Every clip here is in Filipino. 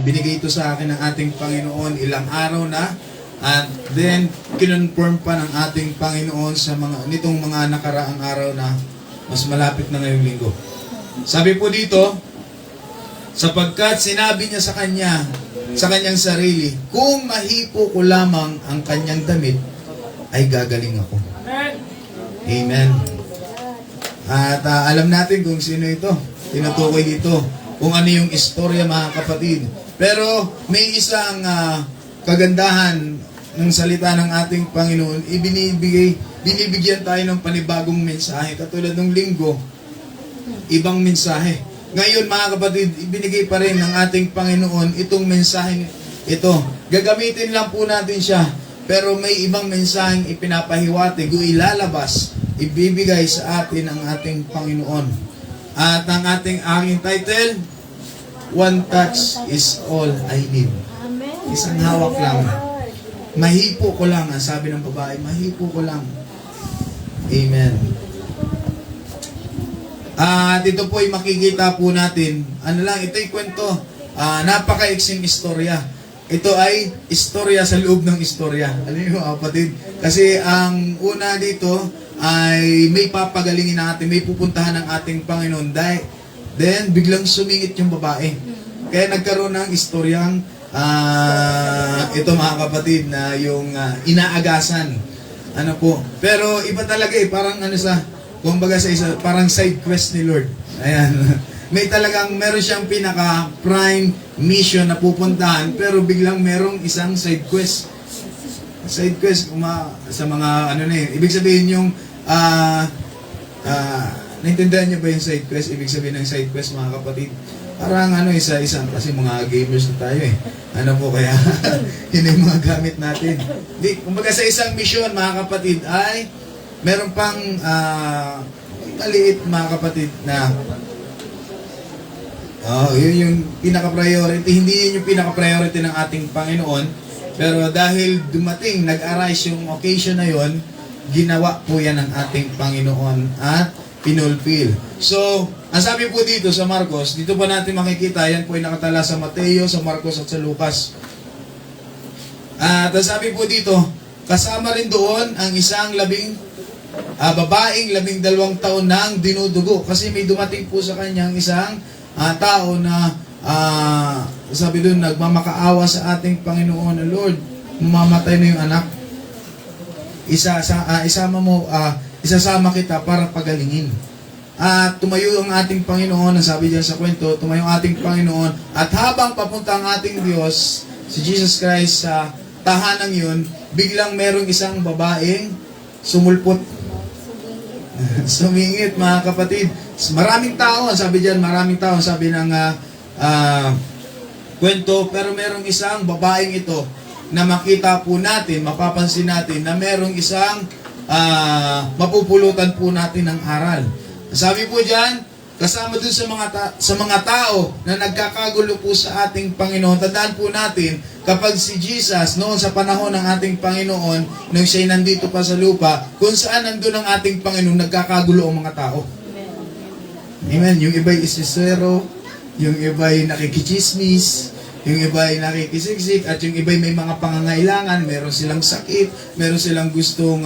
binigay ito sa akin ng ating Panginoon ilang araw na. At then, kinonfirm pa ng ating Panginoon sa nitong mga nakaraang araw na mas malapit na ngayong linggo. Sabi po dito, sapagkat sinabi niya sa kanyang sarili, kung mahipo ko lamang ang kanyang damit, ay gagaling ako. Amen. At alam natin kung sino ito. Tinutukoy dito. Kung ano yung istorya, mga kapatid. Pero may isang kagandahan ng salita ng ating Panginoon, binibigyan tayo ng panibagong mensahe. Katulad ng linggo, ibang mensahe. Ngayon, mga kapatid, ibinigay pa rin ng ating Panginoon itong mensahe ito. Gagamitin lang po natin siya, pero may ibang mensaheng ipinapahiwatig o ilalabas, ibibigay sa atin ang ating Panginoon. At ang aking title, One Touch is All I Need. Isang hawak lang. Mahipo ko lang, ang sabi ng babae, mahipo ko lang. Amen. At ito po ay makikita po natin, ito'y kwento, napaka-iksing istorya. Ito ay istorya sa loob ng istorya. Alam niyo, kapatid? Kasi ang una dito ay may papagalingin natin, may pupuntahan ng ating Panginoon. Then, biglang sumingit yung babae. Kaya nagkaroon ng istoryang ito, mga kapatid, na yung inaagasan. Ano po? Pero iba talaga parang kumbaga sa parang side quest ni Lord. Ayan. Meron siyang pinaka-prime mission na pupuntahan, pero biglang merong isang side quest. Side quest, sa mga ibig sabihin yung, naintindihan niyo ba yung side quest? Ibig sabihin ng side quest, mga kapatid? Parang isa-isa, kasi mga gamers na tayo kaya, yun yung mga gamit natin. Kumbaga sa isang mission, mga kapatid, ay meron pang maliit, mga kapatid, na yun yung pinaka-priority. Hindi yun yung pinaka-priority ng ating Panginoon. Pero dahil dumating, nag-arise yung occasion na yun, ginawa po yan ng ating Panginoon at pinulfill. So, ang sabi po dito sa Marcos, dito po natin makikita, yan po ay nakatala sa Mateo, sa Marcos at sa Lucas. At ang sabi po dito, kasama rin doon ang isang babaeng 12 taon nang dinudugo. Kasi may dumating po sa kanyang isang tao na sabi doon, nagmamakaawa sa ating Panginoon na Lord, mamatay na yung anak. Isasama kita para pagalingin. At tumayo ang ating Panginoon, ang sabi diyan sa kwento, tumayo ang ating Panginoon, at habang papunta ang ating Diyos, si Jesus Christ, sa tahanang yun, biglang merong isang babaeng sumulpot. Sumingit, mga kapatid. Maraming tao, sabi diyan, maraming tao, sabi ng kwento, pero merong isang babaeng ito na makita po natin, mapapansin natin na merong isang mapupulutan po natin ng aral. Sabi po diyan, kasama dun sa mga tao na nagkakagulo po sa ating Panginoon. Tandaan po natin, kapag si Jesus, noon sa panahon ng ating Panginoon, nung siya'y nandito pa sa lupa, kung saan nandun ang ating Panginoon, nagkakagulo ang mga tao. Amen. Yung iba'y isisero, yung iba'y nakikichismis, yung iba'y nakikisiksik, at yung iba'y may mga pangangailangan, meron silang sakit, meron silang gustong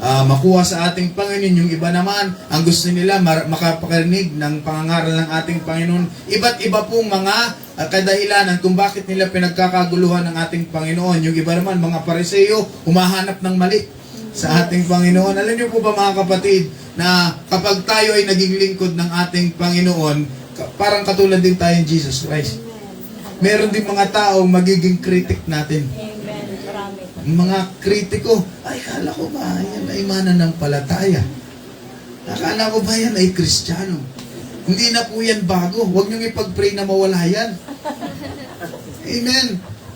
makuha sa ating Panginoon. Yung iba naman, ang gusto nila makapakarinig ng pangangaral ng ating Panginoon. Iba't iba pong mga kadahilanan kung bakit nila pinagkakaguluhan ng ating Panginoon. Yung iba naman, mga Pariseo, humahanap ng mali sa ating Panginoon. Alam niyo po ba, mga kapatid, na kapag tayo ay naging lingkod ng ating Panginoon, parang katulad din tayo ng Jesus Christ. Meron din mga taong magiging critic natin. Mga kritiko, ay, kala ko ba yan ay mananampalataya? Akala ko ba yan ay Kristiyano? Hindi na po yan bago. Huwag niyong ipag-pray na mawala yan. Amen.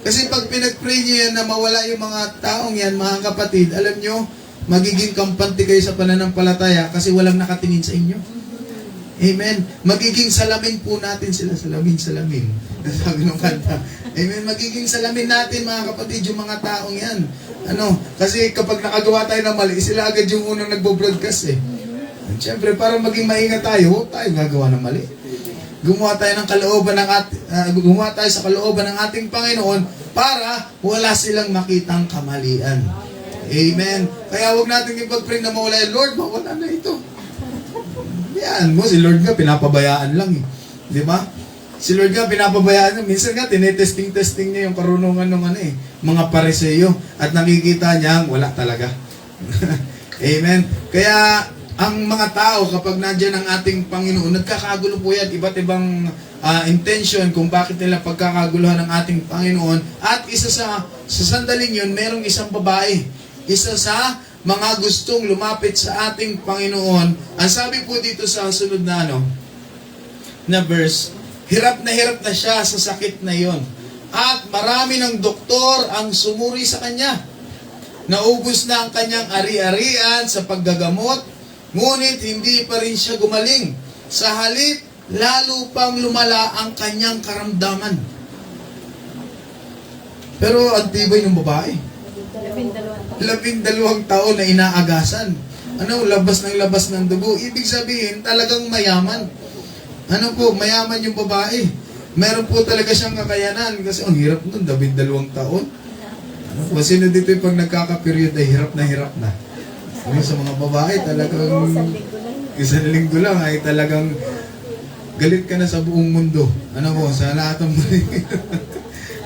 Kasi pag pinag-pray niyo yan na mawala yung mga taong yan, mga kapatid, alam niyo, magiging kampante kayo sa pananampalataya kasi walang nakatingin sa inyo. Amen. Magiging salamin po natin sila. Salamin. Sabi ng kanta. Amen. Magiging salamin natin, mga kapatid, yung mga taong yan. Kasi kapag nakagawa tayo ng mali, sila agad yung unang nagbo-broadcast . Siyempre, para maging maingat tayo, huwag tayo gagawa ng mali. gumawa tayo gumawa tayo sa kalooban ng ating Panginoon para wala silang makitang kamalian. Amen. Kaya huwag natin ipag-pray na mawala. Lord, mawala na ito. Yan mo, si Lord nga pinapabayaan lang eh. Di ba? Si Lord nga pinapabayaan. Minsan nga, tinetesting-testing niya yung karunungan ng mga Pariseo. At nakikita niya, wala talaga. Amen. Kaya, ang mga tao, kapag nandiyan ang ating Panginoon, nagkakagulo po yan. Iba't ibang intention kung bakit nila pagkakaguluhan ng ating Panginoon. At isa sa sandaling yun, merong isang babae. Isa sa mga gustong lumapit sa ating Panginoon. Ang sabi po dito sa sunod na verse, hirap na siya sa sakit na yon. At marami ng doktor ang sumuri sa kanya. Naubos na ang kanyang ari-arian sa paggagamot, ngunit hindi pa rin siya gumaling. Sa halip, lalo pang lumala ang kanyang karamdaman. Pero ang tibay ng babae. 12 taon na inaagasan. Labas ng dugo. Ibig sabihin, talagang mayaman. Mayaman yung babae. Meron po talaga siyang kakayanan. Kasi ang hirap nun, 12 taon. Sino dito yung pag nagkaka-period ay hirap na. Sa mga babae, talagang isang linggo lang ay talagang galit ka na sa buong mundo. Sa lahat ng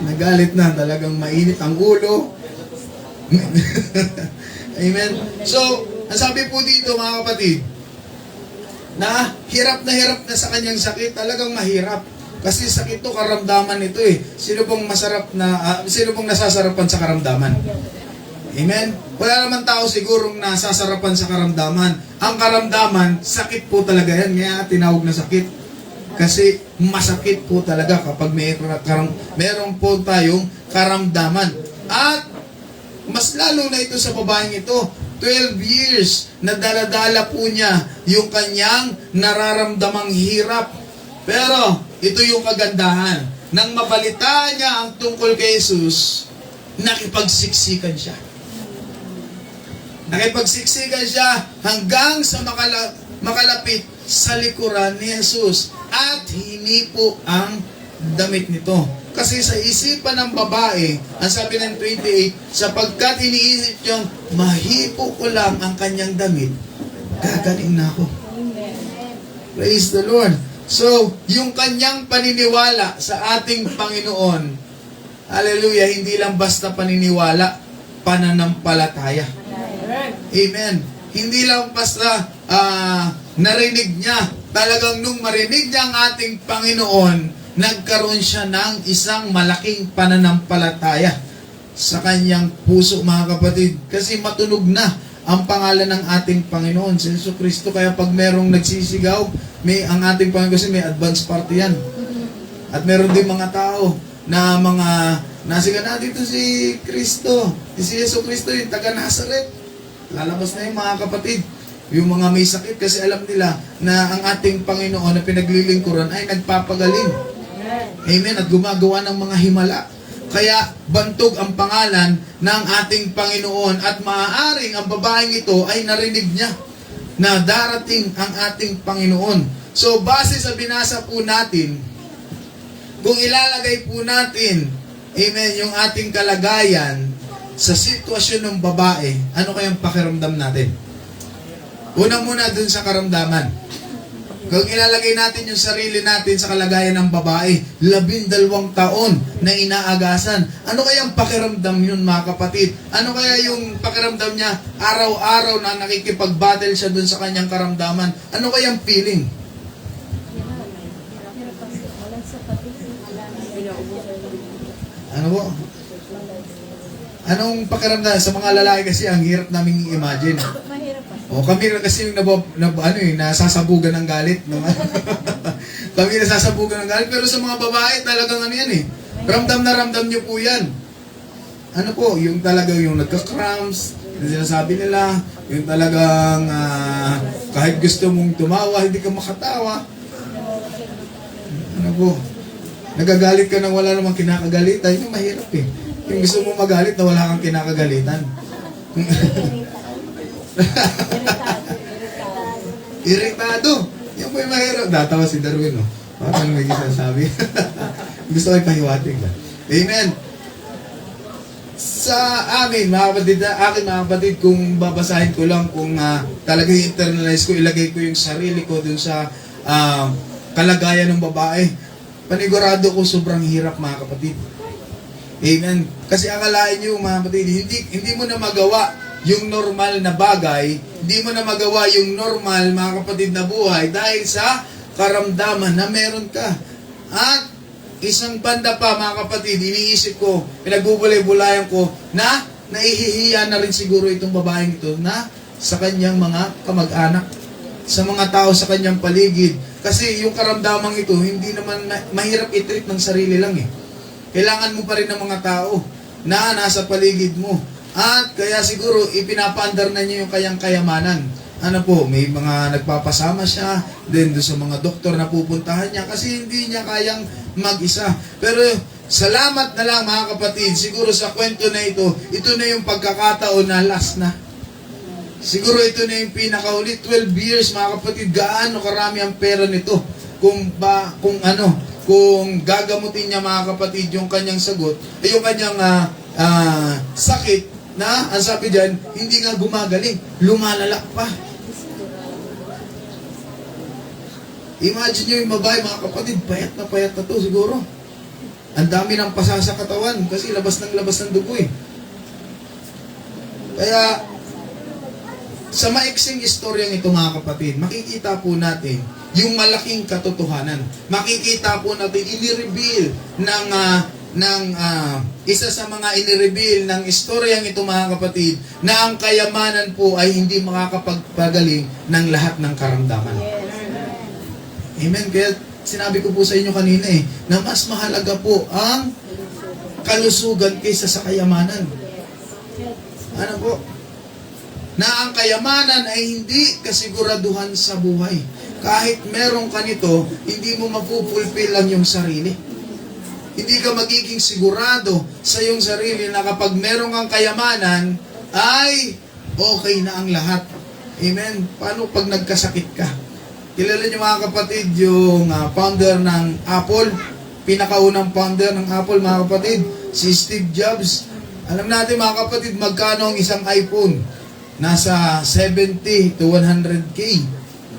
nagalit na, talagang mainit ang ulo. Amen. So, ang sabi po dito mga kapatid, na hirap na sa kanyang sakit, talagang mahirap. Kasi sakit to, karamdaman ito eh. Sino pong nasasarapan sa karamdaman? Amen? Wala naman tao sigurong nasasarapan sa karamdaman. Ang karamdaman, sakit po talaga yan. Kaya tinawag na sakit. Kasi masakit po talaga kapag meron po tayong karamdaman. At mas lalo na ito sa babaeng ito. 12 years na daladala po niya yung kanyang nararamdamang hirap. Pero ito yung kagandahan. Nang mabalitaan niya ang tungkol kay Jesus, nakipagsiksikan siya. Nakipagsiksikan siya hanggang sa makalapit sa likuran ni Jesus at hinipo ang damit nito. Kasi sa isipan ng babae, ang sabi ng 28, sapagkat iniisip niyang mahipo ko lang ang kanyang damit, gagaling na ako. Praise the Lord. So, yung kanyang paniniwala sa ating Panginoon, hallelujah, hindi lang basta paniniwala, pananampalataya. Amen. Hindi lang basta narinig niya. Talagang nung marinig niya ang ating Panginoon, nagkaroon siya ng isang malaking pananampalataya sa kanyang puso, mga kapatid. Kasi matunog na ang pangalan ng ating Panginoon, si Jesu Cristo. Kaya pag merong nagsisigaw, ang ating Panginoon kasi may advance party yan. At meron din mga tao na nasiga na dito si Kristo. Si Jesu Cristo, yung taga Nazaret. Lalabas na yung mga kapatid, yung mga may sakit, kasi alam nila na ang ating Panginoon na pinaglilingkuran ay nagpapagaling. Amen. At gumagawa ng mga himala. Kaya bantog ang pangalan ng ating Panginoon at maaaring ang babaeng ito ay narinig niya na darating ang ating Panginoon. So base sa binasa po natin, kung ilalagay po natin, amen, yung ating kalagayan sa sitwasyon ng babae, ano kayang pakiramdam natin? Una muna dun sa karamdaman. Kung ilalagay natin yung sarili natin sa kalagayan ng babae, 12 taon na inaagasan, ano kayang pakiramdam yun, mga kapatid? Ano kaya yung pakiramdam niya araw-araw na nakikipag-battle siya dun sa kanyang karamdaman? Ano kayang feeling? Ano po? Anong pakiramdam? Sa mga lalaki kasi, ang hirap namin i-imagine. Kami kasi yung nasasabugan ng galit. No? Kami nasasabugan ng galit. Pero sa mga babae, talagang yan eh. Ramdam na ramdam nyo po yan. Ano po? Yung talagang yung nagka-cramps, yung sinasabi nila, yung talagang kahit gusto mong tumawa, hindi ka makatawa. Ano po? Nagagalit ka nang wala namang kinakagalitan. Yung mahirap eh. Yung gusto mong magalit na wala kang kinakagalitan. Iritado. Yung may mahirap. Datawa si Darwin, no? Parang may sasabi. Gusto ko ipahiwatig lang. Amen. Sa amin, mga kapatid, akin mga kapatid, kung babasahin ko lang, kung talagang internalize ko, ilagay ko yung sarili ko dun sa kalagayan ng babae, panigurado ko sobrang hirap mga kapatid. Amen. Kasi akalain nyo mga kapatid, hindi mo na magawa yung normal na bagay, hindi mo na magawa yung normal mga kapatid na buhay dahil sa karamdaman na meron ka. At isang banda pa mga kapatid, iniisip ko, pinagbubulay-bulayan ko na naihihiya na rin siguro itong babaeng ito na sa kanyang mga kamag-anak, sa mga tao sa kanyang paligid. Kasi yung karamdamang ito, hindi naman mahirap i-treat ng sarili lang eh. Kailangan mo pa rin ng mga tao na nasa paligid mo. At kaya siguro ipinapaandar na niya yung kayang kayamanan. Ano po, may mga nagpapasama siya, then doon sa mga doktor na pupuntahan niya kasi hindi niya kayang mag-isa. Pero salamat na lang mga kapatid, siguro sa kwento na ito na yung pagkakataon na last na. Siguro ito na yung pinakahuli, 12 years mga kapatid, gaano karami ang pera nito. Kung gagamutin niya mga kapatid yung kanyang sagot, yung kanyang sakit na, ang sabi dyan, hindi nga gumagaling, lumalala pa. Imagine nyo yung babae mga kapatid, payat na to siguro. Ang dami ng pasa sa katawan kasi labas ng dugo eh. Kaya, sa maiksing istoryang ito mga kapatid, makikita po natin yung malaking katotohanan. Makikita po natin, inireveal ng isa sa mga inireveal ng istoryang ito mga kapatid, na ang kayamanan po ay hindi makakapagpagaling ng lahat ng karamdaman. Amen. Kaya sinabi ko po sa inyo kanina na mas mahalaga po ang kalusugan kaysa sa kayamanan. Ano po? Na ang kayamanan ay hindi kasiguraduhan sa buhay. Kahit meron ka nito, hindi mo mapupulfill lang yung sarili. Hindi ka magiging sigurado sa iyong sarili na kapag meron kang kayamanan, ay okay na ang lahat. Amen? Paano pag nagkasakit ka? Kilala niyo mga kapatid, yung founder ng Apple, pinakaunang founder ng Apple mga kapatid, si Steve Jobs. Alam natin mga kapatid, magkano ang isang iPhone? Nasa 70 to 100K.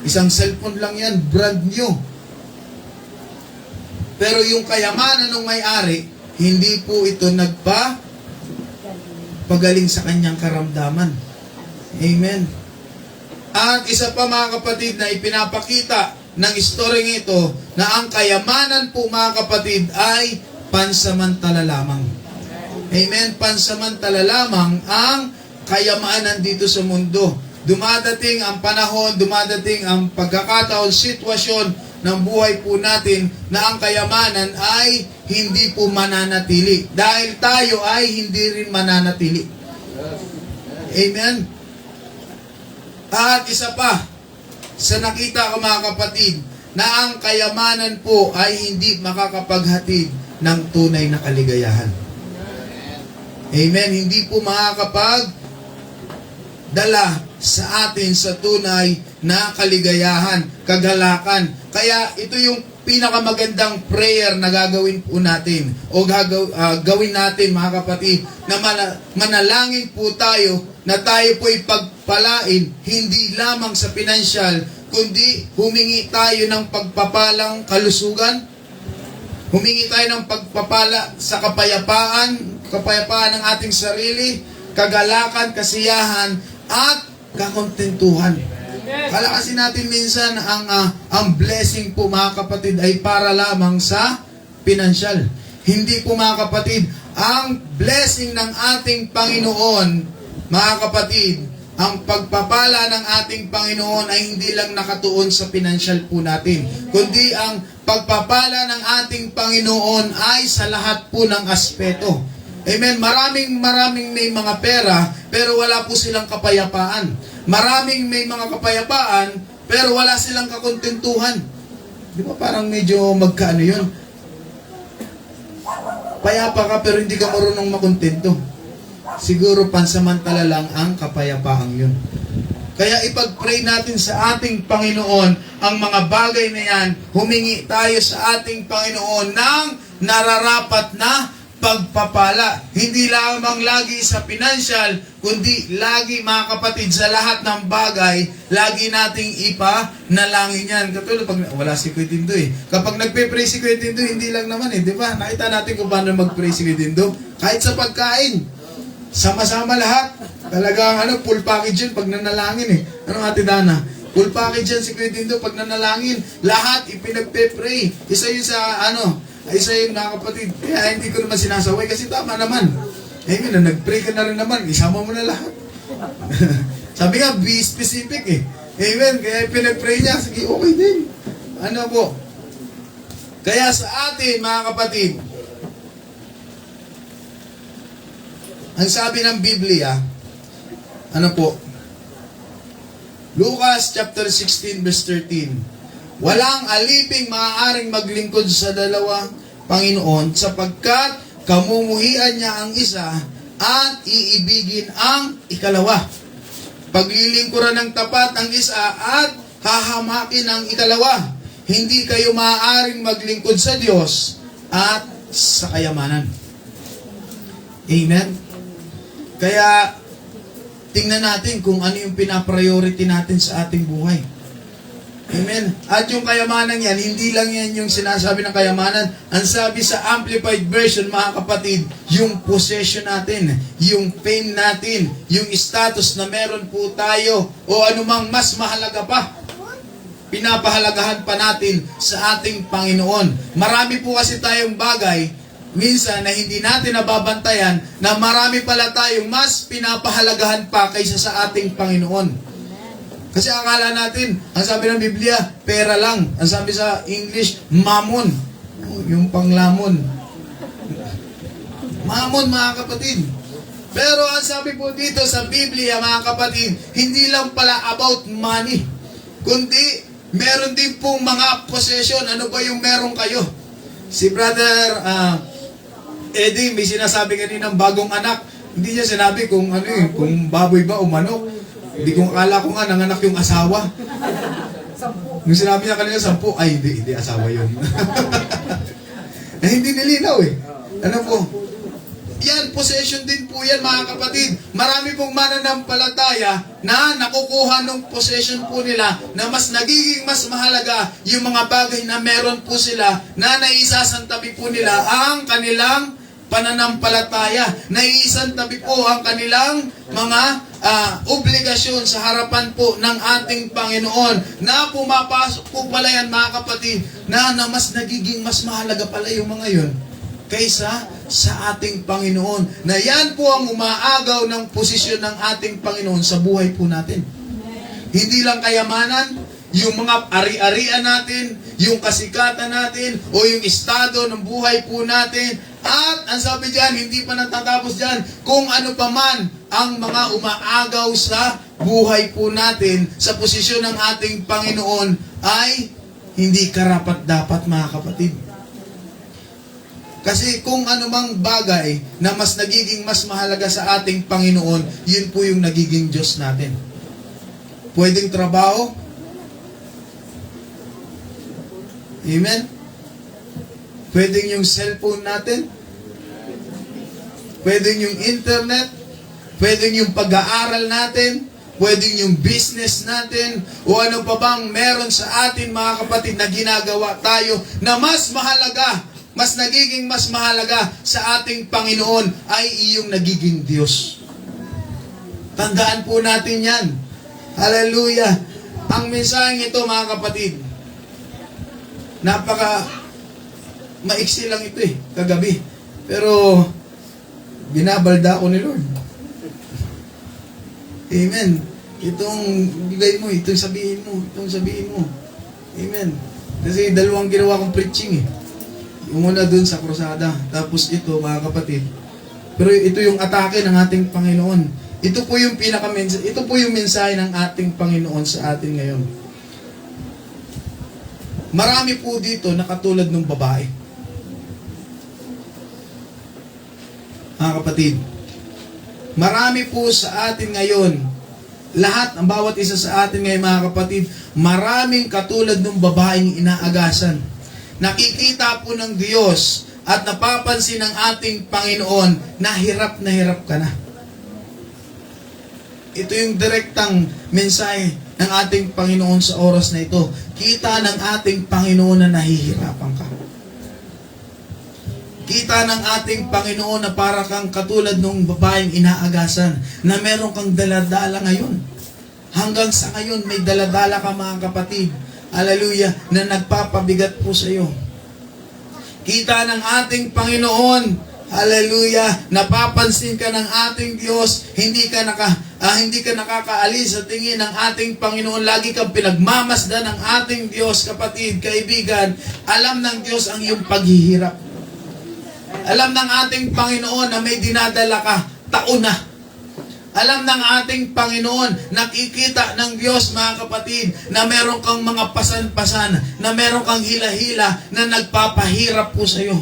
Isang cellphone lang yan, brand new. Pero yung kayamanan ng may-ari, hindi po ito pagaling sa kanyang karamdaman. Amen. At isa pa mga kapatid na ipinapakita ng istoryeng ito na ang kayamanan po mga kapatid ay pansamantala lamang. Amen? Pansamantala lamang ang kayamanan dito sa mundo. Dumadating ang panahon, dumadating ang pagkakataon, sitwasyon ng buhay po natin na ang kayamanan ay hindi po mananatili. Dahil tayo ay hindi rin mananatili. Amen? At isa pa, sa nakita ko mga kapatid, na ang kayamanan po ay hindi makakapaghatid ng tunay na kaligayahan. Amen? Hindi po makakapagdala sa atin sa tunay na kaligayahan, kagalakan. Kaya ito yung pinakamagandang prayer na gagawin po natin o gawin natin mga kapatid, na manalangin po tayo na tayo po ipagpalain hindi lamang sa pinansyal, kundi humingi tayo ng pagpapalang kalusugan, humingi tayo ng pagpapala sa kapayapaan ng ating sarili, kagalakan, kasiyahan, at kakontentuhan. Kala kasi natin minsan ang blessing po mga kapatid ay para lamang sa pinansyal. Hindi po mga kapatid, ang blessing ng ating Panginoon, mga kapatid, ang pagpapala ng ating Panginoon ay hindi lang nakatuon sa pinansyal po natin, kundi ang pagpapala ng ating Panginoon ay sa lahat po ng aspeto. Amen. Maraming may mga pera, pero wala po silang kapayapaan. Maraming may mga kapayapaan, pero wala silang kakontentuhan. Di ba parang medyo magkaano yun? Payapa ka, pero hindi ka marunong makontento. Siguro pansamantala lang ang kapayapaang yun. Kaya ipag-pray natin sa ating Panginoon ang mga bagay na yan. Humingi tayo sa ating Panginoon ng nararapat na pagpapala. Hindi lamang lagi sa financial, kundi lagi mga kapatid sa lahat ng bagay, lagi nating ipanalangin yan. Katulad pag wala si Kuya Dindo Kapag nagpe-pray si Kuya Dindo, hindi lang naman di ba? Nakita natin kung paano mag-pray si Kuya Dindo. Kahit sa pagkain, sama-sama lahat. Talagang full package yun pag nanalangin Ano Ate Dana? Full package yan si Kuya Dindo pag nanalangin. Lahat ipinagpe-pray. Isa yun sa isa yun mga kapatid. Kaya hindi ko naman sinasaway kasi tama naman. Amen, nag-pray ka na rin naman. Isama mo na lahat. Sabi nga, be specific Amen, kaya pinag-pray niya. Sige, okay din. Ano po? Kaya sa atin mga kapatid, ang sabi ng Biblia, ano po? Lucas chapter 16 verse 13. Walang aliping maaaring maglingkod sa dalawang Panginoon sapagkat kamumuhian niya ang isa at iibigin ang ikalawa. Paglilingkuran ng tapat ang isa at hahamakin ang ikalawa. Hindi kayo maaaring maglingkod sa Diyos at sa kayamanan. Amen? Kaya tingnan natin kung ano yung pinapriority natin sa ating buhay. Amen. At yung kayamanan yan, hindi lang yan yung sinasabi ng kayamanan. Ang sabi sa Amplified Version, mga kapatid, yung possession natin, yung fame natin, yung status na meron po tayo, o anumang mas mahalaga pa, pinapahalagahan pa natin sa ating Panginoon. Marami po kasi tayong bagay, minsan na hindi natin nababantayan, na marami pala tayong mas pinapahalagahan pa kaysa sa ating Panginoon. Kasi akala natin, ang sabi ng Biblia, pera lang. Ang sabi sa English, mammon. Yung panglamon. Mammon, mga kapatid. Pero ang sabi po dito sa Biblia, mga kapatid, hindi lang pala about money. Kundi, meron din pong mga possession. Ano ba yung meron kayo? Si Brother Eddie, may sinasabi kanina ng bagong anak. Hindi niya sinabi kung kung baboy ba o manok. Hindi kong akala ko nga nanganak yung asawa. Nung sinabi niya kanina 10, ay hindi asawa yun. Hindi nilinaw Ano po? Yan, possession din po yan mga kapatid. Marami pong mananampalataya na nakukuha ng possession po nila na mas nagiging mas mahalaga yung mga bagay na meron po sila na naisasantabi po nila ang kanilang pananampalataya. Naiisantabi po ang kanilang mga obligasyon sa harapan po ng ating Panginoon na pumapasok po pala yan mga kapatid na mas nagiging mas mahalaga pala yung mga yun kaysa sa ating Panginoon. Na yan po ang umaagaw ng posisyon ng ating Panginoon sa buhay po natin. Hindi lang kayamanan, yung mga ari-arian natin, yung kasikatan natin, o yung estado ng buhay po natin. At ang sabi diyan, hindi pa natatapos diyan, kung ano pa man ang mga umaagaw sa buhay po natin, sa posisyon ng ating Panginoon, ay hindi karapat-dapat mga kapatid. Kasi kung anumang bagay na mas nagiging mas mahalaga sa ating Panginoon, yun po yung nagiging Diyos natin. Pwedeng trabaho. Amen? Pwedeng yung cellphone natin. Pwedeng yung internet. Pwedeng yung pag-aaral natin. Pwedeng yung business natin. O ano pa bang meron sa atin mga kapatid na ginagawa tayo na mas mahalaga, mas nagiging mas mahalaga sa ating Panginoon ay iyong nagiging Diyos. Tandaan po natin yan. Hallelujah. Ang mensaheng ito mga kapatid, napaka maiksi lang ito kagabi. Pero binabalda ko ni Lord. Amen. Itong bigay mo, itong sabihin mo, itong sabihin mo. Amen. Kasi dalawang ginawa kong preaching Yung una dun sa krusada, tapos ito mga kapatid. Pero ito yung atake ng ating Panginoon. Ito po yung ito po yung mensahe ng ating Panginoon sa atin ngayon. Marami po dito na katulad ng babae. Mga kapatid, marami po sa atin ngayon lahat, ang bawat isa sa atin ngayon mga kapatid, maraming katulad ng babaeng inaagasan. Nakikita po ng Diyos at napapansin ng ating Panginoon na hirap ka na. Ito yung direktang mensahe ng ating Panginoon sa oras na ito. Kita ng ating Panginoon na nahihirapan ka. Kita ng ating Panginoon na para kang katulad ng babaeng inaagasan na meron kang daladala ngayon. Hanggang sa ngayon may daladala ka mga kapatid. Hallelujah, na nagpapabigat po sa iyo. Kita ng ating Panginoon, hallelujah, napapansin ka ng ating Diyos, hindi ka nakakaalis sa tingin ng ating Panginoon. Lagi kang pinagmamasdan ng ating Diyos, kapatid, kaibigan. Alam ng Diyos ang iyong paghihirap. Alam ng ating Panginoon na may dinadala ka taon na. Alam ng ating Panginoon, nakikita ng Diyos mga kapatid, na meron kang mga pasan-pasan, na meron kang hila-hila na nagpapahirap po sa iyo.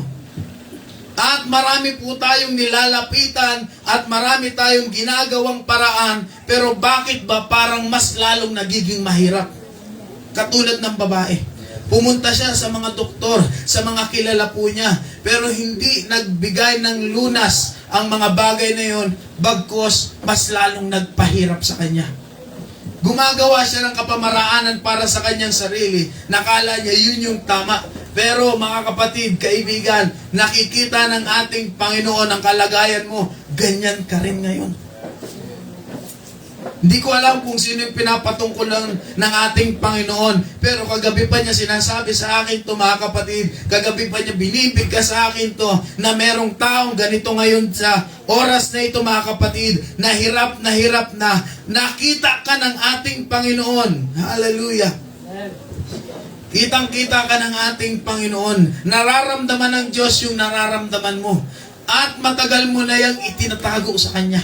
At marami po tayong nilalapitan at marami tayong ginagawang paraan, pero bakit ba parang mas lalong nagiging mahirap? Katulad ng babae. Pumunta siya sa mga doktor, sa mga kilala po niya, pero hindi nagbigay ng lunas ang mga bagay na yon, bagkos mas lalong nagpahirap sa kanya. Gumagawa siya ng kapamaraanan para sa kanyang sarili. Nakala niya yun yung tama. Pero mga kapatid, kaibigan, nakikita ng ating Panginoon ang kalagayan mo, ganyan ka rin ngayon. Hindi ko alam kung sino yung pinapatungkol ng ating Panginoon. Pero kagabi pa niya sinasabi sa akin to mga kapatid. Kagabi pa niya binibigkas sa akin to na merong taong ganito ngayon sa oras na ito mga kapatid. Na hirap na. Nakita ka ng ating Panginoon. Hallelujah. Kitang-kita ka ng ating Panginoon. Nararamdaman ng Diyos yung nararamdaman mo. At matagal mo na yung itinatago sa Kanya.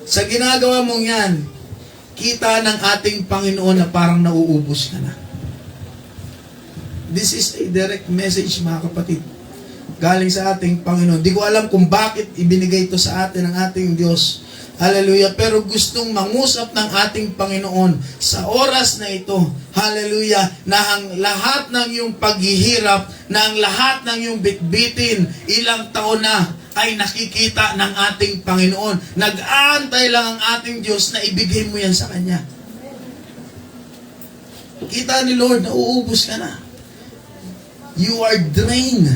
Sa ginagawa mong yan, kita ng ating Panginoon na parang nauubos ka na. This is a direct message mga kapatid. Galing sa ating Panginoon. Di ko alam kung bakit ibinigay ito sa atin ng ating Diyos. Hallelujah. Pero gustong mangusap ng ating Panginoon sa oras na ito. Hallelujah. Na ang lahat ng iyong paghihirap, na ang lahat ng iyong bitbitin, ilang taon na, ay nakikita ng ating Panginoon. Nag-aantay lang ang ating Diyos na ibigay mo yan sa Kanya. Kita ni Lord, nauubos ka na. You are drained.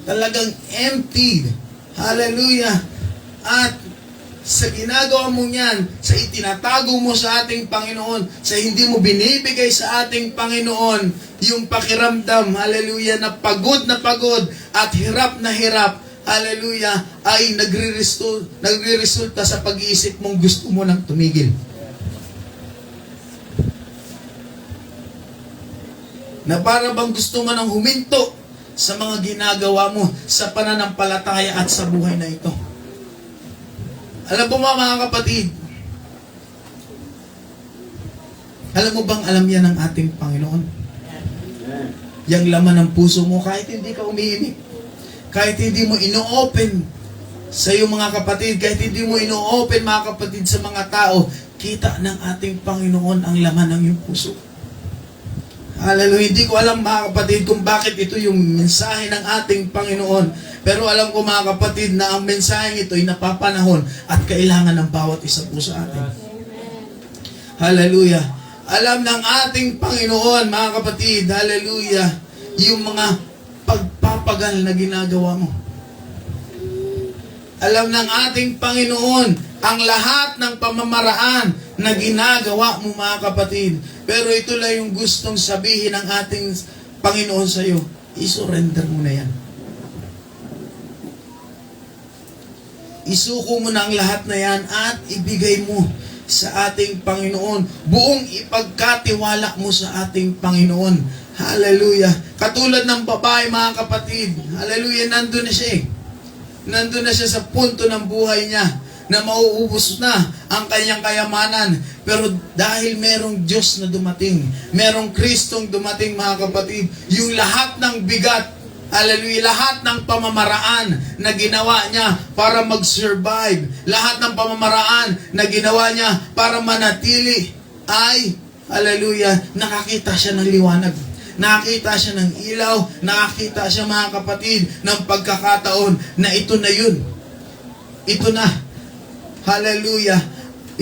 Talagang emptied. Hallelujah. At sa ginagawa mo yan, sa itinatago mo sa ating Panginoon, sa hindi mo binibigay sa ating Panginoon, yung pakiramdam, hallelujah, na pagod at hirap na hirap, hallelujah, ay nagre-resulta sa pag-iisip mong gusto mo nang tumigil. Na para bang gusto mo nang huminto sa mga ginagawa mo sa pananampalataya at sa buhay na ito. Alam mo mga kapatid, alam mo bang alam yan ng ating Panginoon? Yang laman ng puso mo, kahit hindi ka umiimik, kahit hindi mo ino-open sa iyong mga kapatid, kahit hindi mo ino-open mga kapatid sa mga tao, kita ng ating Panginoon ang laman ng iyong puso. Hallelujah. Hindi ko alam mga kapatid kung bakit ito yung mensahe ng ating Panginoon. Pero alam ko mga kapatid na ang mensahe ito ay napapanahon at kailangan ng bawat isa po sa atin. Hallelujah. Alam ng ating Panginoon mga kapatid, hallelujah, yung mga pagpapagal na ginagawa mo. Alam ng ating Panginoon ang lahat ng pamamaraan na ginagawa mo mga kapatid. Pero ito lang yung gustong sabihin ng ating Panginoon sa iyo. I-surrender mo na yan. Isuko mo na ang lahat na yan at ibigay mo sa ating Panginoon. Buong ipagkatiwala mo sa ating Panginoon. Hallelujah. Katulad ng babae mga kapatid. Hallelujah. Nandun na siya eh. Nandun na siya sa punto ng buhay niya na mauubos na ang kanyang kayamanan. Pero dahil merong Diyos na dumating, merong Kristong dumating mga kapatid, yung lahat ng bigat, Hallelujah. Lahat ng pamamaraan na ginawa niya para mag-survive, lahat ng pamamaraan na ginawa niya para manatili ay, hallelujah, nakakita siya ng liwanag. Nakakita siya ng ilaw, nakakita siya mga kapatid ng pagkakataon na ito na yun. Ito na. Hallelujah.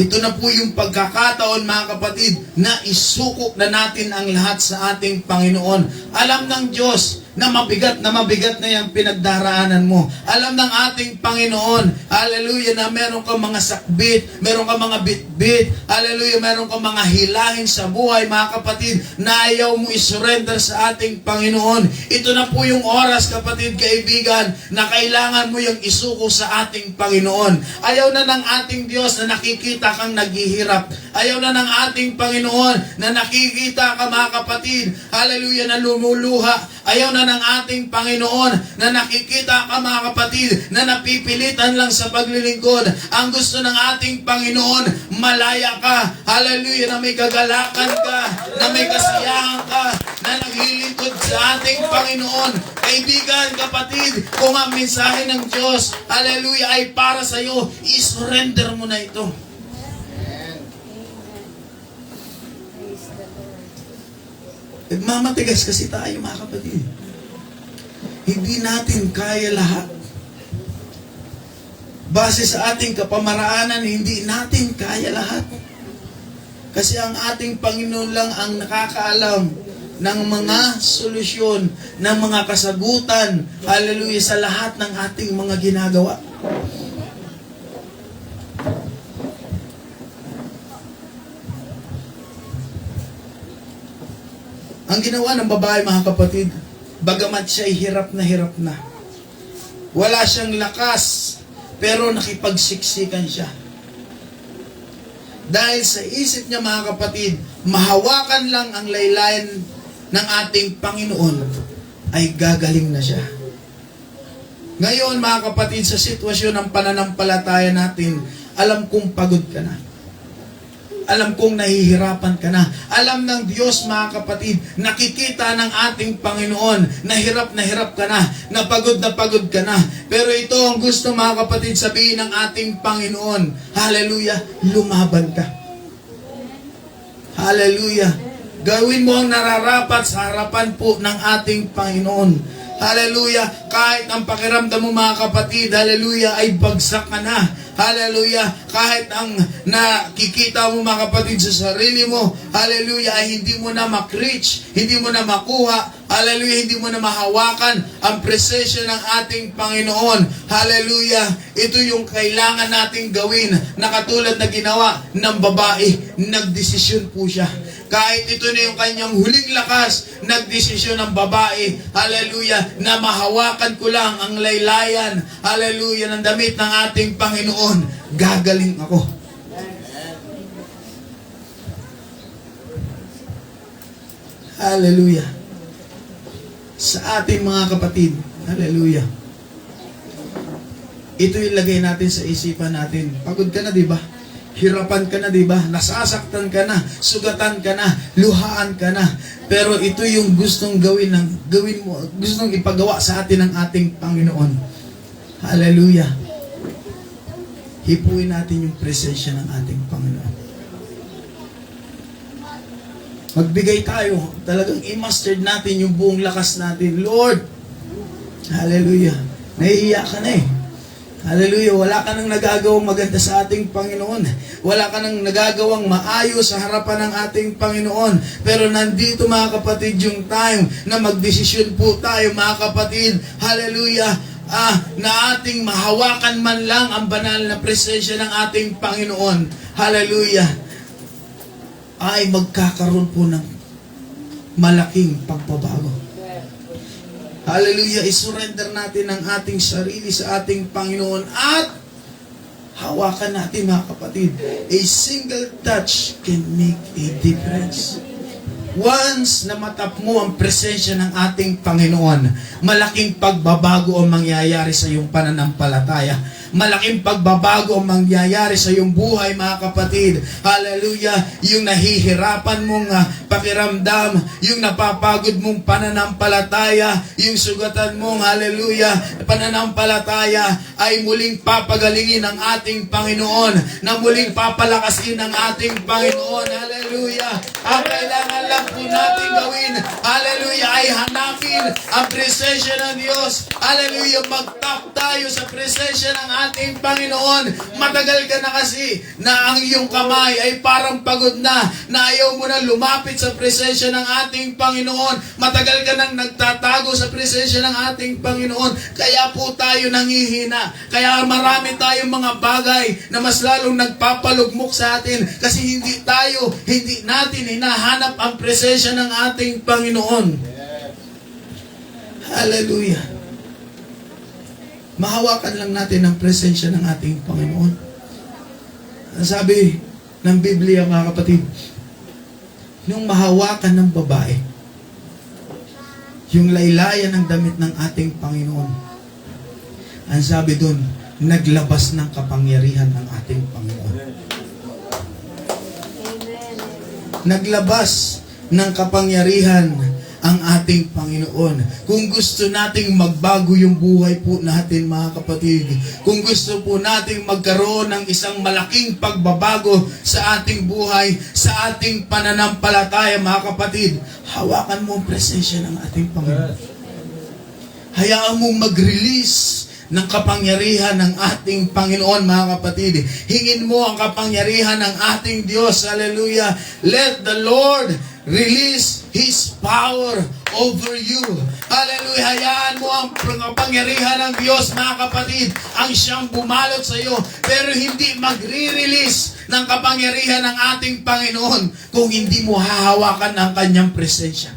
Ito na po yung pagkakataon mga kapatid na isuko na natin ang lahat sa ating Panginoon. Alam ng Diyos na mabigat na yung pinagdaraanan mo. Alam ng ating Panginoon, hallelujah, na meron kang mga sakbit, meron kang mga bitbit, hallelujah, meron kang mga hilahin sa buhay mga kapatid na ayaw mo isurrender sa ating Panginoon. Ito na po yung oras kapatid, kaibigan, na kailangan mo yung isuko sa ating Panginoon. Ayaw na ng ating Diyos na nakikita kang naghihirap. Ayaw na ng ating Panginoon na nakikita ka mga kapatid, hallelujah, na lumuluha. Ayaw na ng ating Panginoon na nakikita ka mga kapatid na napipilitan lang sa paglilingkod. Ang gusto ng ating Panginoon, malaya ka, hallelujah, na may kagalakan ka, na may kasiyahan ka, na naglilingkod sa ating Panginoon. Kaibigan, kapatid, kung ang mensahe ng Diyos, hallelujah, ay para sa iyo, i-surrender mo na ito. Nagmamatigas kasi tayo mga kapatid. Hindi natin kaya lahat. Base sa ating kapamaraanan, hindi natin kaya lahat. Kasi ang ating Panginoon lang ang nakakaalam ng mga solusyon, ng mga kasagutan, hallelujah, sa lahat ng ating mga ginagawa. Ang ginawa ng babae, mga kapatid, bagamat siya'y hirap na, wala siyang lakas, pero nakipagsiksikan siya. Dahil sa isip niya, mga kapatid, mahawakan lang ang laylayan ng ating Panginoon, ay gagaling na siya. Ngayon, mga kapatid, sa sitwasyon ng pananampalataya natin, alam kong pagod ka na. Alam kong nahihirapan ka na. Alam ng Diyos, mga kapatid, nakikita ng ating Panginoon na hirap ka na pagod ka na. Pero ito ang gusto, mga kapatid, sabihin ng ating Panginoon, hallelujah, lumaban ka. Hallelujah. Gawin mo ang nararapat sa harapan po ng ating Panginoon. Hallelujah. Kahit ang pakiramdam mo, mga kapatid, hallelujah, ay bagsak ka na. Hallelujah. Kahit ang nakikita mo, mga kapatid, sa sarili mo, hallelujah, ay hindi mo na mak-reach, hindi mo na makuha, hallelujah, hindi mo na mahawakan ang presensya ng ating Panginoon. Hallelujah. Ito yung kailangan nating gawin na katulad na ginawa ng babae. Nagdesisyon po siya. Kahit ito na yung kanyang huling lakas, nagdesisyon ng babae, hallelujah, na mahawakan ko lang ang laylayan, hallelujah, ng damit ng ating Panginoon, gagaling ako. Hallelujah. Sa ating mga kapatid, hallelujah, ito yung lagay natin sa isipan natin. Pagod ka na, di ba? Hirapan ka na, di ba? Nasasaktan ka na, sugatan ka na, luhaan ka na. Pero ito yung gustong gawin mo, gustong ipagawa sa atin ng ating Panginoon. Hallelujah. Hipuin natin yung presensya ng ating Panginoon. Magbigay tayo, talagang i-master natin yung buong lakas natin. Lord, hallelujah. Nahihiya ka na eh. Hallelujah, wala ka nang nagagawang maganda sa ating Panginoon. Wala ka nang nagagawang maayos sa harapan ng ating Panginoon. Pero nandito, mga kapatid, yung time na magdesisyon po tayo, mga kapatid. Hallelujah, na ating mahawakan man lang ang banal na presensya ng ating Panginoon. Hallelujah. Ay magkakaroon po ng malaking pagbabago. Hallelujah, isurrender natin ang ating sarili sa ating Panginoon at hawakan natin, mga kapatid. A single touch can make a difference. Once na matap mo ang presensya ng ating Panginoon, malaking pagbabago ang mangyayari sa iyong pananampalataya. malaking pagbabago ang mangyayari sa iyong buhay, mga kapatid. Hallelujah. Yung nahihirapan mong pakiramdam, yung napapagod mong pananampalataya, yung sugatan mong, hallelujah, pananampalataya ay muling papagalingin ng ating Panginoon, na muling papalakasin ng ating Panginoon. Hallelujah. Ang kailangan lang po natin gawin, hallelujah, ay hanapin ang presensya ng Diyos. Hallelujah. Mag-tap tayo sa presensya ng ating Panginoon. Matagal ka na kasi na ang iyong kamay ay parang pagod na ayaw mo na lumapit sa presensya ng ating Panginoon. Matagal ka nang nagtatago sa presensya ng ating Panginoon. Kaya po tayo nanghihina. Kaya marami tayong mga bagay na mas lalong nagpapalugmok sa atin kasi hindi natin hinahanap ang presensya ng ating Panginoon. Hallelujah. Mahawakan lang natin ang presensya ng ating Panginoon. Ang sabi ng Biblia, mga kapatid, nung mahawakan ng babae yung laylayan ng damit ng ating Panginoon, ang sabi doon, naglabas ng kapangyarihan ng ating Panginoon. Naglabas ng kapangyarihan ang ating Panginoon. Kung gusto nating magbago yung buhay po natin, mga kapatid, kung gusto po nating magkaroon ng isang malaking pagbabago sa ating buhay, sa ating pananampalataya, mga kapatid, hawakan mo ang presensya ng ating Panginoon. Hayaan mong mag-release ng kapangyarihan ng ating Panginoon, mga kapatid. Hingin mo ang kapangyarihan ng ating Diyos. Hallelujah. Let the Lord release His power over you. Hallelujah. Hayaan mo ang kapangyarihan ng Diyos, mga kapatid, ang siyang bumalot sa iyo. Pero hindi magre-release ng kapangyarihan ng ating Panginoon kung hindi mo hahawakan ang kanyang presensya.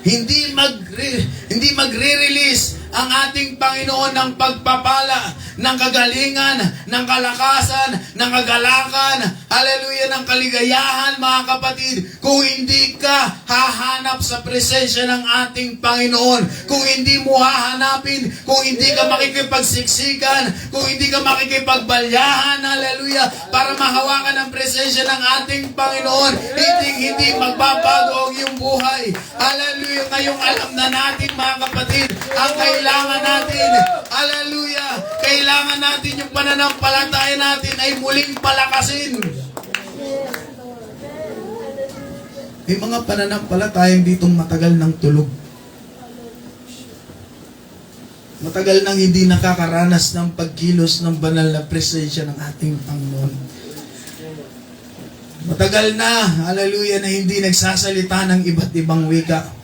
Hindi magre-release ang ating Panginoon ng pagpapala, ng kagalingan, ng kalakasan, ng kagalakan, hallelujah, ng kaligayahan, mga kapatid, kung hindi ka hahanap sa presensya ng ating Panginoon, kung hindi mo hahanapin, kung hindi ka makikipagsiksikan, kung hindi ka makikipagbalyahan, hallelujah, para mahawakan ang presensya ng ating Panginoon, hindi magbabago ang iyong buhay. Hallelujah. Ngayong alam na natin, mga kapatid, ang kailangan natin, hallelujah, kailangan natin yung pananampalataya natin ay muling palakasin. May mga pananampalatayang ditong matagal ng tulog. Matagal nang hindi nakakaranas ng pagkilos ng banal na presensya ng ating Panginoon. Matagal na, hallelujah, na hindi nagsasalita ng iba't ibang wika.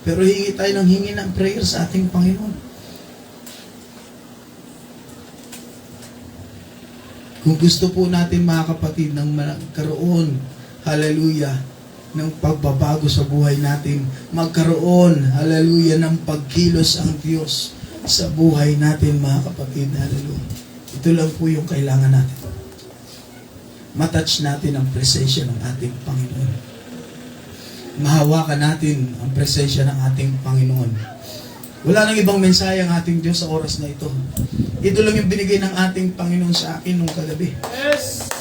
Pero hingi tayo ng hingi ng prayer sa ating Panginoon. Kung gusto po natin, mga kapatid, ng magkaroon, hallelujah, ng pagbabago sa buhay natin, magkaroon, hallelujah, ng pagkilos ang Diyos sa buhay natin, mga kapatid, hallelujah. Ito lang po yung kailangan natin. Matouch natin ang presensya ng ating Panginoon. Mahawakan natin ang presensya ng ating Panginoon. Wala nang ibang mensahe ang ating Diyos sa oras na ito. Ito lang yung binigay ng ating Panginoon sa akin nung kagabi. Yes!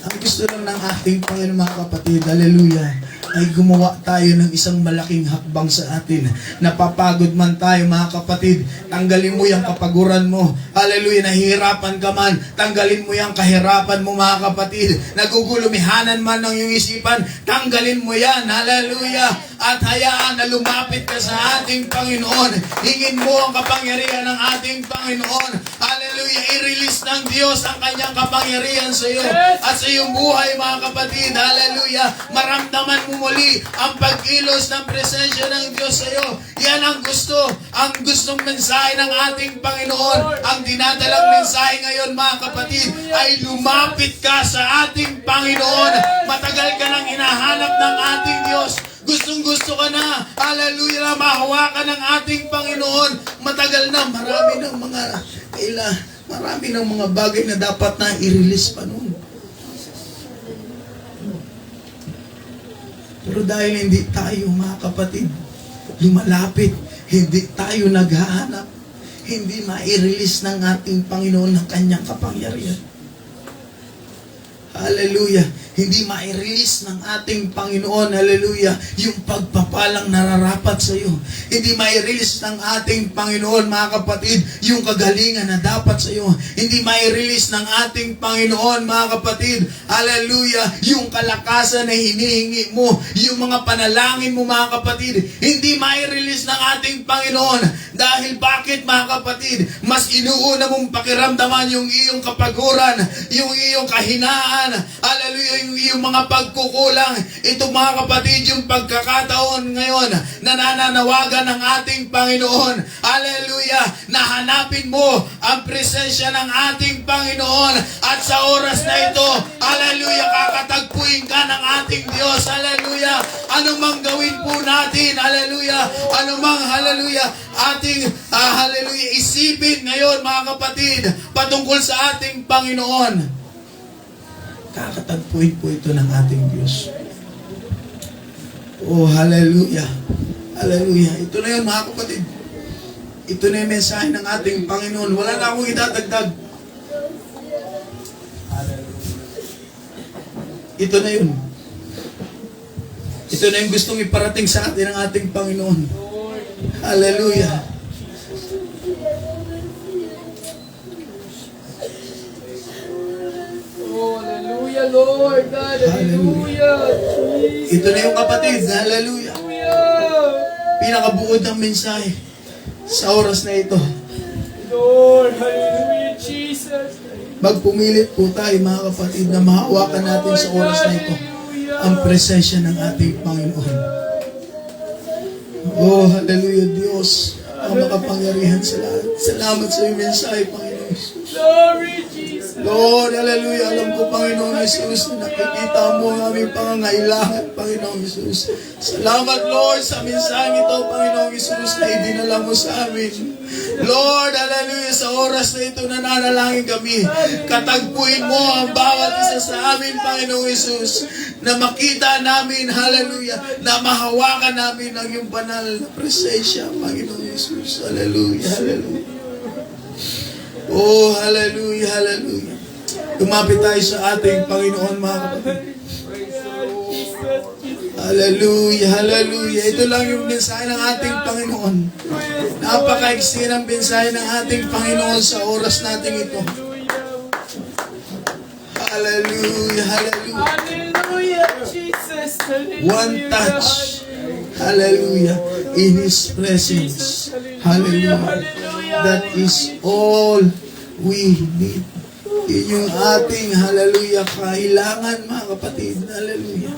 Ang gusto lang ng ating Panginoon, mga kapatid, hallelujah, ay gumawa tayo ng isang malaking hakbang sa atin. Napapagod man tayo, mga kapatid, tanggalin mo yung kapaguran mo. Hallelujah, nahihirapan ka man, tanggalin mo yung kahirapan mo, mga kapatid. Nagugulumihanan man ng iyong isipan, tanggalin mo yan. Hallelujah. At hayaan na lumapit ka sa ating Panginoon. Hingin mo ang kapangyarihan ng ating Panginoon. Hallelujah. I-release ng Diyos ang kanyang kapangyarihan sa iyo at sa iyong buhay, mga kapatid. Hallelujah. Maramdaman mo muli ang pagkilos ng presensya ng Diyos sa iyo. Yan ang gustong mensahe ng ating Panginoon. Ang dinadalang mensahe ngayon, mga kapatid, ay lumapit ka sa ating Panginoon. Matagal ka nang hinahanap ng ating Diyos. Gustong-gusto ka na, hallelujah, mahawakan ng ating Panginoon. Matagal na, marami ng mga bagay na dapat na i-release pa noon. Pero Pero dahil hindi tayo, mga kapatid, lumalapit, hindi tayo naghahanap, hindi mai-release ng ating Panginoon ng kanyang kapangyarihan. Hallelujah. Hindi mai-release ng ating Panginoon, hallelujah, yung pagpapalang nararapat sa iyo. Hindi mai-release ng ating Panginoon, mga kapatid, yung kagalingan na dapat sa iyo. Hindi mai-release ng ating Panginoon, mga kapatid, hallelujah, yung kalakasan na hinihingi mo, yung mga panalangin mo, mga kapatid. Hindi mai-release ng ating Panginoon. Dahil bakit, mga kapatid? Mas inuuna mong pakiramdaman yung iyong kapaguran, yung iyong kahinaan, hallelujah, yung iyong mga pagkukulang. Ito, mga kapatid, yung pagkakataon ngayon na nananawagan ng ating Panginoon, hallelujah, na hanapin mo ang presensya ng ating Panginoon. At sa oras na ito, hallelujah, kakatagpuin ka ng ating Diyos, hallelujah. Ano mang gawin po natin, hallelujah, ano mang, hallelujah, ating, hallelujah, isipin ngayon, mga kapatid, patungkol sa ating Panginoon, kakatagpuin po ito ng ating Diyos. Oh, hallelujah. Hallelujah. Ito na yun, mga kapatid. Ito na yung mensahe ng ating Panginoon. Wala na akong idadagdag. Ito na yun. Ito na yung gustong iparating sa atin ng ating Panginoon. Hallelujah. Hallelujah, Lord God. Hallelujah. Jesus. Ito na yung kapatid. Hallelujah. Pinakabuod ng mensahe sa oras na ito. Lord, hallelujah, Jesus. Magpumilit po tayo, mga kapatid, na mahawakan natin sa oras na ito ang presensya ng ating Panginoon. Oh, hallelujah, Diyos, ang makapangyarihan sa lahat. Salamat sa iyong mensahe, Panginoon Jesus. Glory, Jesus. Lord, hallelujah. Alam ko, Panginoon Jesus, na nakikita mo ang aming pangangailangan, Panginoon Jesus. Salamat, Lord, sa mensaheng ito, Panginoon Jesus, na idinala mo sa amin. Lord, hallelujah, sa oras na ito nananalangin kami. Katagpuin mo ang bawat isa sa amin, Panginoon Jesus, na makita namin, hallelujah, na mahawakan namin ang iyong banal na presensya, Panginoon Jesus. Hallelujah, hallelujah. Oh, hallelujah, hallelujah. Tumapit tayo sa ating Panginoon, mga kapatid. Hallelujah, hallelujah. Ito lang yung mensahe ng ating Panginoon. Napakaiksi ng mensahe ng ating Panginoon sa oras natin ito. Hallelujah, hallelujah. Hallelujah, Jesus. Hallelujah. One touch. Hallelujah. In His presence. Hallelujah. That is all we need. Yun yung ating, hallelujah, kailangan, mga kapatid. Hallelujah.